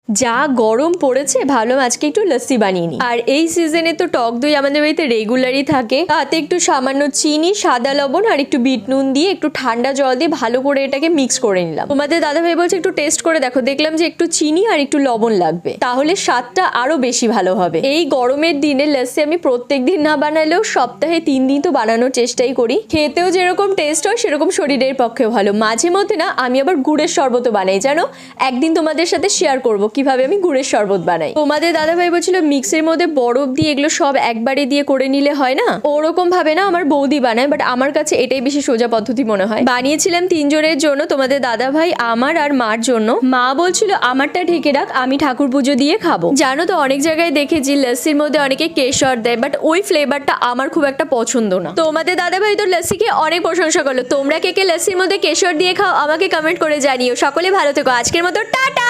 যা গরম পড়েছে ভাবলাম আজকে একটু লস্যি বানিয়ে নিই। আর এই সিজনে তো টক দই আমাদের বাড়িতে রেগুলারই থাকে, তাতে একটু সামান্য চিনি, সাদা লবণ আর একটু বিট নুন দিয়ে একটু ঠান্ডা জল দিয়ে ভালো করে এটাকে মিক্স করে নিলাম। তোমাদের দাদাভাই বলছে একটু টেস্ট করে দেখো, দেখলাম যে একটু চিনি আর একটু লবণ লাগবে, তাহলে স্বাদটা আরো বেশি ভালো হবে। এই গরমের দিনে লস্যি আমি প্রত্যেকদিন না বানালেও সপ্তাহে 3 দিন তো বানানোর চেষ্টাই করি। খেতেও যেরকম টেস্ট হয় সেরকম শরীরের পক্ষেও ভালো। মাঝে মধ্যে না আমি আবার গুড়ের শরবতও বানাই, জানো? একদিন তোমাদের সাথে শেয়ার করবো কিভাবে আমি গুড়ের শরবত বানাই। তোমাদের দাদাভাই বলছিল মিক্সের মধ্যে বরফ দিয়ে এগুলো সব একবারে দিয়ে করে নিলে হয় না, ওরকম ভাবে না আমার বৌদি বানায়, বাট আমার কাছে এটাই বেশি সোজা পদ্ধতি মনে হয়। বানিয়েছিলাম 3 জনের জন্য, তোমাদের দাদাভাই, আমার আর মার জন্য। মা বলছিল আমারটা ঢেকে রাখ, আমি ঠাকুর পুজো দিয়ে খাবো। জানো তো অনেক জায়গায় দেখেছি লস্যির মধ্যে অনেকে কেশর দেয়, বাট ওই ফ্লেভারটা আমার খুব একটা পছন্দ না। তোমাদের দাদাভাই তো লস্যিকে অনেক প্রশংসা করলো। তোমরা কে কে লস্যির মধ্যে কেশর দিয়ে খাও আমাকে কমেন্ট করে জানিও। সকলে ভালো থেকো, আজকের মতো টাটা।